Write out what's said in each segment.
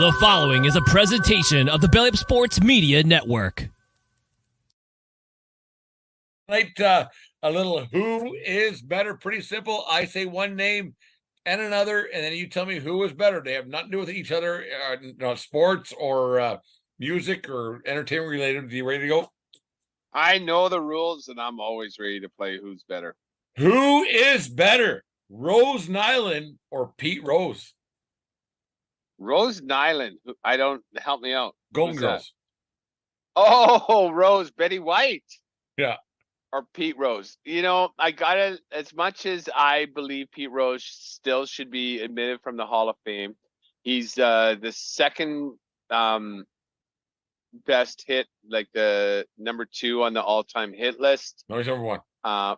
The following is a presentation of the Belly Up Sports Media Network. Like a little who is better. Pretty simple. I say one name and another, and then you tell me who is better. They have nothing to do with each other, sports or music or entertainment related. Are you ready to go? I know the rules, and I'm always ready to play who's better. Who is better, Rose Nylund or Pete Rose? Rose Nylund. Help me out. Golden Who's Girls. That? Oh, Rose, Betty White. Yeah. Or Pete Rose. You know, as much as I believe Pete Rose still should be admitted from the Hall of Fame, he's the second best hit, like the number 2 on the all-time hit list. No, he's number 1. No,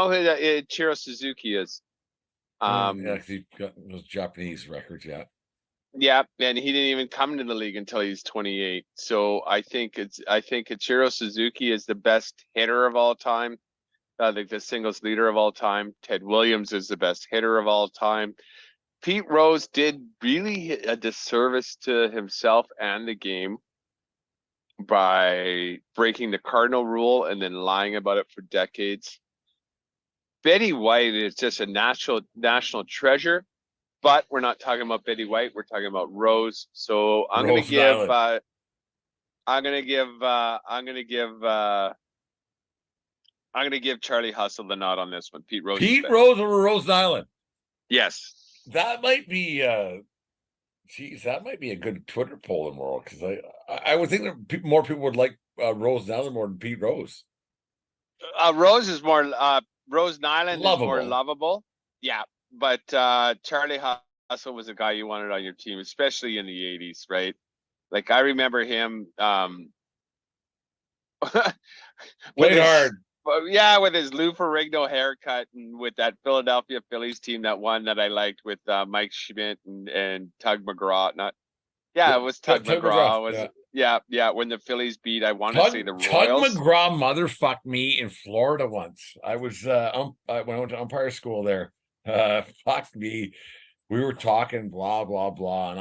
Chiro Suzuki is. Yeah, he got those Japanese records, yeah. Yeah, and he didn't even come to the league until he's 28. So I think Ichiro Suzuki is the best hitter of all time, the singles leader of all time. Ted Williams is the best hitter of all time. Pete Rose did really a disservice to himself and the game by breaking the cardinal rule and then lying about it for decades. Betty White is just a national treasure. But we're not talking about Betty White. We're talking about Rose. So I'm going to give Charlie Hustle the nod on this one. Pete Rose. Pete Rose over Rose Nylund. Yes. That might be that might be a good Twitter poll in the world, because I would think that more people would like Rose Nylund more than Pete Rose. Rose Nylund lovable. Is more lovable. Yeah. But Charlie Hustle was a guy you wanted on your team, especially in the 80s, right? Like, I remember him played hard. Yeah, with his Lou Ferrigno haircut and with that Philadelphia Phillies team that won that I liked with Mike Schmidt and Tug McGraw. It was Tug McGraw. Yeah, when the Phillies beat, I want to say the Royals. Tug McGraw motherfucked me in Florida once. I was when I went to umpire school there. Fuck me. We were talking blah blah blah, and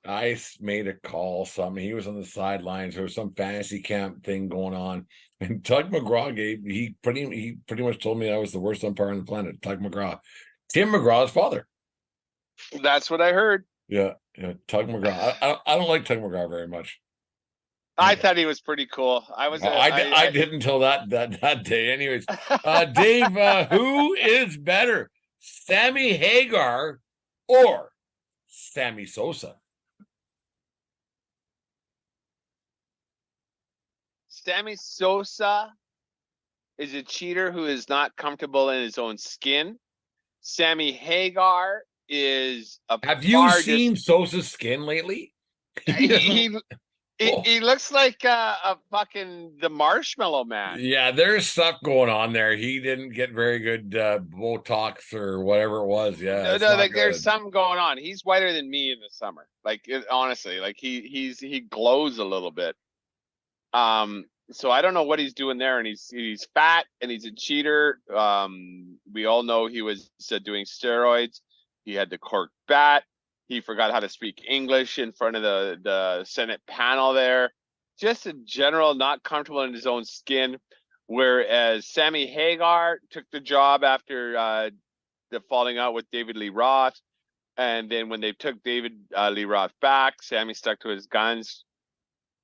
I made a call. Something, he was on the sidelines. There was some fantasy camp thing going on, and Tug McGraw he pretty much told me I was the worst umpire on the planet. Tug McGraw, Tim McGraw's father. That's what I heard. Yeah, Tug McGraw. I don't like Tug McGraw very much. I thought he was pretty cool. I didn't until that day. Anyways, Dave, who is better, Sammy Hagar or Sammy Sosa? Sammy Sosa is a cheater who is not comfortable in his own skin. Sammy Hagar is a. Have you seen Sosa's skin lately? He looks like a fucking the Marshmallow Man. Yeah, there's stuff going on there. He didn't get very good Botox or whatever it was. Yeah, there's something going on. He's whiter than me in the summer. Honestly, he glows a little bit. So I don't know what he's doing there, and he's fat and he's a cheater. We all know he was doing steroids. He had the cork bat. He forgot how to speak English in front of the Senate panel there. Just in general, not comfortable in his own skin. Whereas Sammy Hagar took the job after the falling out with David Lee Roth. And then when they took David Lee Roth back, Sammy stuck to his guns.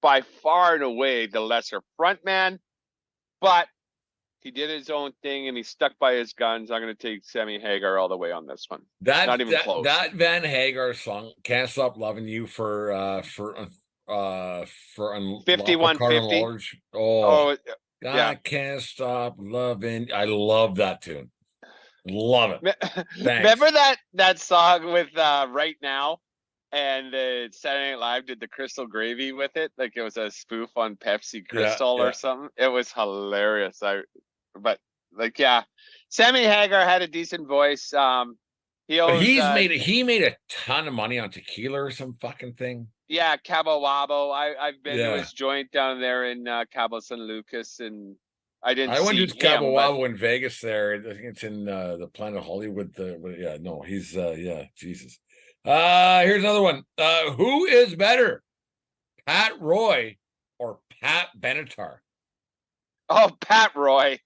By far and away the lesser frontman. But he did his own thing and he stuck by his guns. I'm going to take Sammy Hagar all the way on this one. Not even close. That Van Hagar song, "Can't Stop Loving You" for 5150. Yeah. I can't stop loving. I love that tune. Love it. Remember that song with Right Now? And Saturday Night Live did the Crystal Gravy with it. Like, it was a spoof on Pepsi Crystal or something. It was hilarious. Sammy Hagar had a decent voice. He made a ton of money on tequila or some fucking thing. Yeah, Cabo Wabo. I've been to his joint down there in Cabo San Lucas, and I went to Cabo Wabo in Vegas there. I think it's in the Planet Hollywood. Jesus. Here's another one. Who is better, Pat Roy or Pat Benatar? Oh, Pat Roy.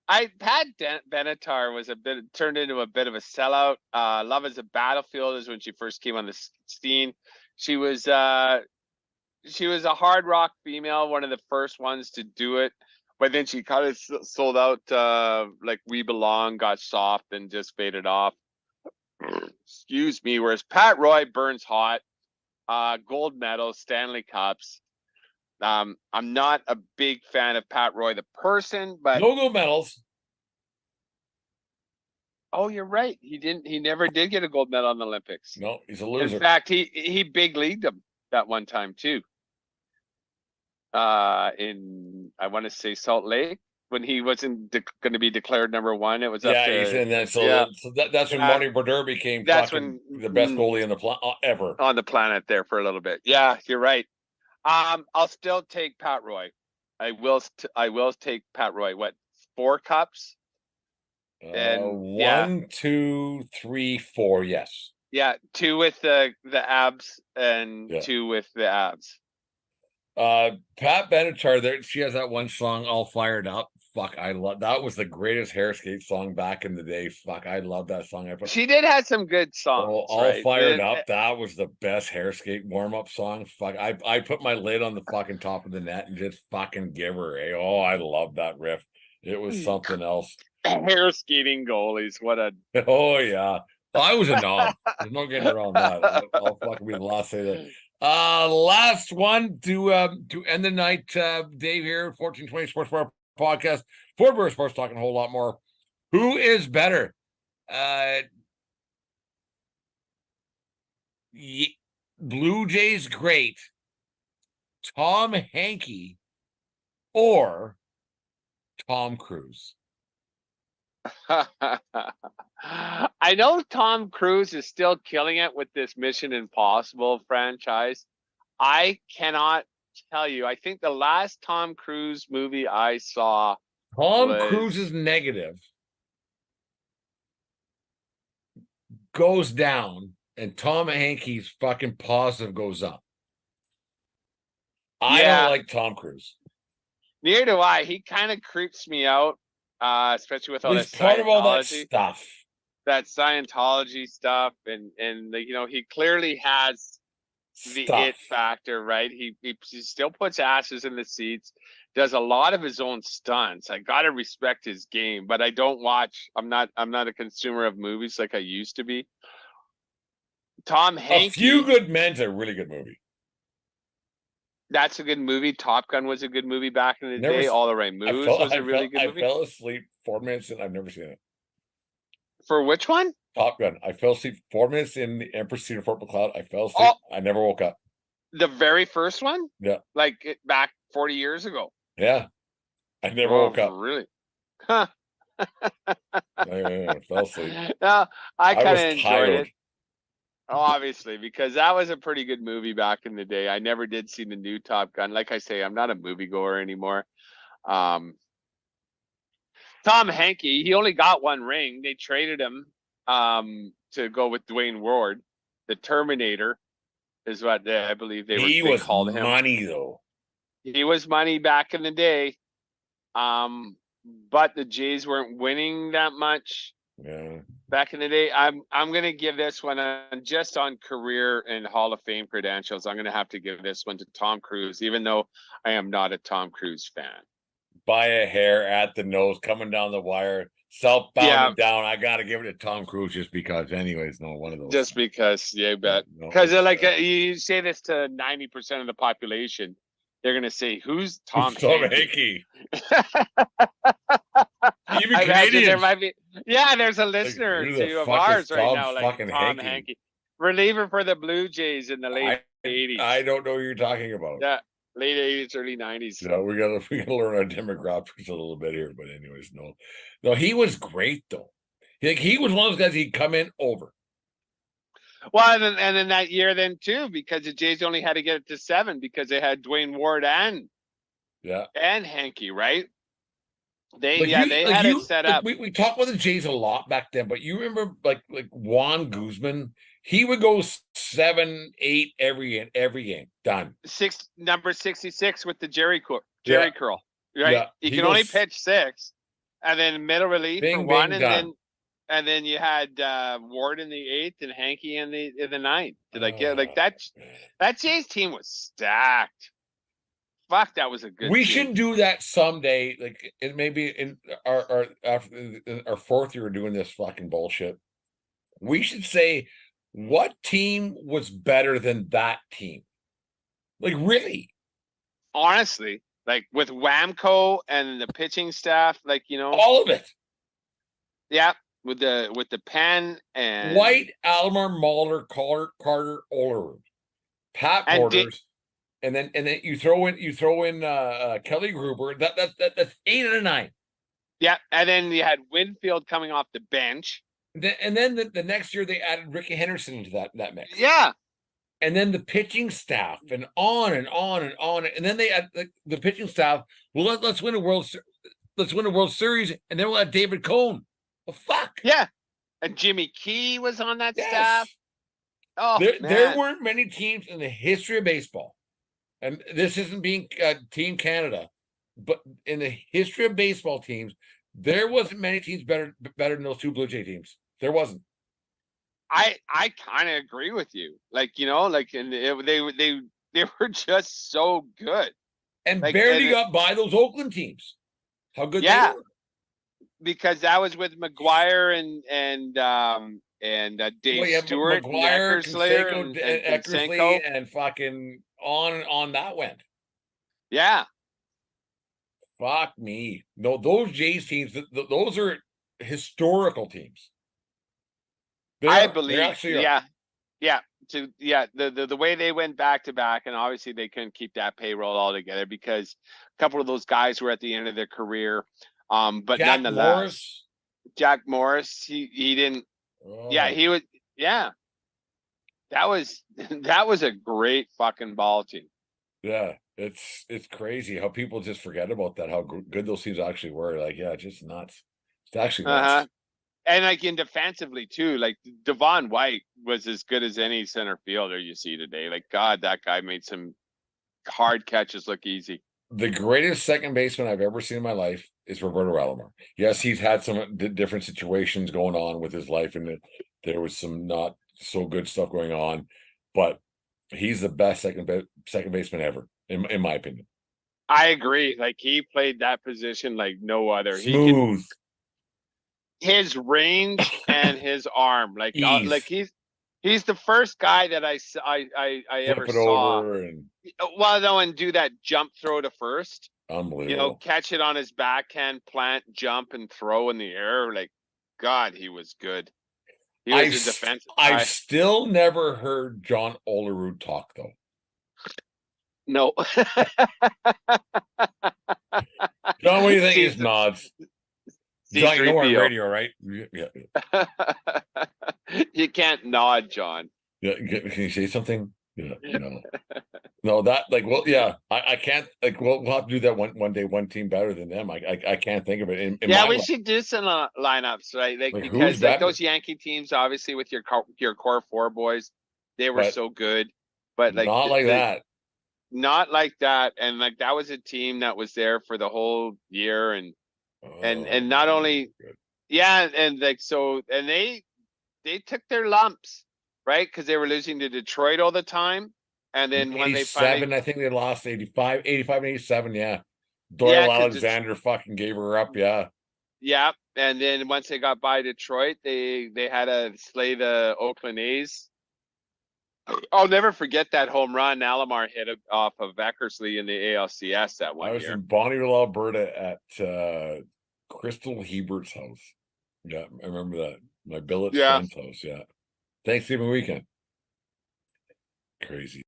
Benatar was turned into a bit of a sellout. Love is a Battlefield is when she first came on the scene. She was a hard rock female, one of the first ones to do it. But then she kind of sold out, like We Belong, got soft and just faded off. Excuse me. Whereas Pat Roy burns hot, gold medals, Stanley Cups. I'm not a big fan of Pat Roy the person, but No gold medals. oh, you're right. He never did get a gold medal in the Olympics. No, he's a In loser. fact, he big leagued them that one time too. In I want to say Salt Lake when he wasn't going to be declared number one. It was up Yeah, to he's in that. So, yeah. that's when Yeah. Marty Brodeur became That's fucking when the best goalie in the ever. on the planet there for a little bit. Yeah, you're right. I'll still take Pat Roy. I will take Pat Roy. What, 4 cups? And yeah. 1, 2, 3, 4. Yes. Yeah, 2 with the abs and Yeah. 2 with the abs. Pat Benatar, there she has that one song, All Fired Up. Fuck, I love that. Was the greatest hair skate song back in the day. Fuck, I love that song. She did have some good songs. All right? Fired Up. That was the best hair skate warm up song. Fuck, I put my lid on the fucking top of the net and just fucking give her a. Oh, I love that riff. It was something else. Hair skating goalies. What a. Oh yeah, I was a knob. There's no getting around that. I'll fucking be the last to say that. Last one to end the night. Dave here, 1420 Sports Bar Podcast. Fort Burr Sports talking a whole lot more. Who is better? Blue Jays great, Tom Hankey, or Tom Cruise? I know Tom Cruise is still killing it with this Mission Impossible franchise. I cannot tell you. I think the last Tom Cruise movie I saw. Tom Cruise's negative goes down, and Tom Hankey's fucking positive goes up. I don't like Tom Cruise. Neither do I. He kind of creeps me out, especially with all this part of all that stuff. That Scientology stuff, and he clearly has the it factor, right? He still puts asses in the seats, does a lot of his own stunts. I gotta respect his game, but I don't watch. I'm not a consumer of movies like I used to be. Tom Hanks. A Few Good Men's a really good movie. That's a good movie. Top Gun was a good movie back in the day. All the Right Moves was a really good movie. I fell asleep 4 minutes and I've never seen it. For which one? Top Gun. I fell asleep 4 minutes in the Empress Cedar Fort McLeod. I fell asleep. I never woke up. The very first one? Yeah. Like back 40 years ago. Yeah. I never woke up. Really? Huh. I fell asleep. No, I kind of enjoyed it. Obviously, because that was a pretty good movie back in the day. I never did see the new Top Gun. Like I say, I'm not a moviegoer anymore. Tom Hankey, he only got 1 ring. They traded him to go with Dwayne Ward. The Terminator is what I believe they called him. He was money, though. He was money back in the day. But the Jays weren't winning that much. Yeah. Back in the day, I'm gonna give this one just on career and Hall of Fame credentials. I'm gonna have to give this one to Tom Cruise, even though I am not a Tom Cruise fan. By a hair at the nose, coming down the wire, self-bounding down. I gotta give it to Tom Cruise just because. Anyways, no, one of those. Just because, yeah, bet. Because you say this to 90% of the population, they're gonna say, "Who's Tom Hankey?" Even Canadians. There might be, there's a listener or two of ours right now, like Tom Hankey, reliever for the Blue Jays in the late 80s. I don't know who you're talking about. Yeah, late 80s, early 90s. Yeah, we gotta learn our demographics a little bit here, but anyways, no, he was great though. He was one of those guys. He'd come in over. Well, and in that year then too, because the Jays only had to get it to 7 because they had Dwayne Ward and Hankey, right? They Like they had it set up. We talked about the Jays a lot back then, but you remember like Juan Guzman? He would go 7, 8 every game. Done. Number 66 with the Jerry curl, right? Yeah. You can only pitch 6, and then middle relief for 1, and then you had Ward in the 8th and Hanky in the 9th. That Jays team was stacked. Fuck, that was a good. We team. should do that someday. Like maybe in our after our 4th year of doing this fucking bullshit. We should say what team was better than that team. Like really, honestly, like with Wamco and the pitching staff, like all of it. Yeah, with the pen and White, Alomar, Mahler, Carter, Olerud, Pat Borders. And then you throw in Kelly Gruber. That's 8 out of 9. Yeah, and then you had Winfield coming off the bench. And then the next year they added Ricky Henderson into that mix. Yeah. And then the pitching staff and on and on and on. And then they add the pitching staff. Well, let's win a World Series, and then we'll have David Cone. Well, fuck. Yeah. And Jimmy Key was on that staff. Oh, there weren't many teams in the history of baseball. And this isn't being Team Canada, but in the history of baseball teams, there wasn't many teams better than those 2 Blue Jay teams. There wasn't. I kind of agree with you. Like and they were just so good, and barely got by those Oakland teams. How good they were. Because that was with McGuire and Dave Stewart, McGuire, and Eckersley, and fucking on that went. Yeah. Fuck me. No, those Jays teams, those are historical teams. I believe. Yeah. The way they went back to back, and obviously they couldn't keep that payroll all together because a couple of those guys were at the end of their career. But Jack nonetheless, Morris. Jack Morris, he didn't. Oh. Yeah, he was. Yeah, that was a great fucking ball team. Yeah, it's crazy how people just forget about that. How good those teams actually were. Like, yeah, just nuts. It's actually nuts. And like in defensively too, like Devon White was as good as any center fielder you see today. Like God, that guy made some hard catches look easy. The greatest second baseman I've ever seen in my life is Roberto Alomar. Yes, he's had some different situations going on with his life, and there was some not so good stuff going on, but he's the best second baseman ever, in my opinion. I agree. Like he played that position like no other. Smooth. His range and his arm, like he's the first guy that I ever saw. And do that jump throw to first. Unbelievable. Catch it on his backhand, plant, jump, and throw in the air. Like, God, he was good. He was a defensive guy. I've still never heard John Olerud talk, though. No. John, what do you think? He nods. John, you know we're on radio, right? Yeah. You can't nod, John. Yeah, can you say something? Yeah, no, that I can't. Like, we'll have to do that one day. One team better than them. I can't think of it. We should do some lineups, right? Like because those Yankee teams, obviously, with your core 4 boys, they were so good, but like not like that. Not like that, and like that was a team that was there for the whole year, and not only, and like so, and they took their lumps, right? Because they were losing to Detroit all the time, and then when they finally, I think they lost 85 and 87. Yeah, Doyle Alexander fucking gave her up. Yeah, and then once they got by Detroit, they had to slay the Oakland A's. I'll never forget that home run Alomar hit off of Eckersley in the ALCS that one year. I was in Bonnieville, Alberta at Crystal Hebert's house. Yeah, I remember that. My billet friend's house. Yeah, Thanksgiving weekend. Crazy.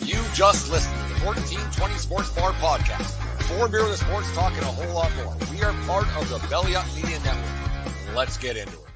You just listened to the 1420 Sports Bar podcast. 4 beer with sports talk and a whole lot more. We are part of the Belly Up Media Network. Let's get into it.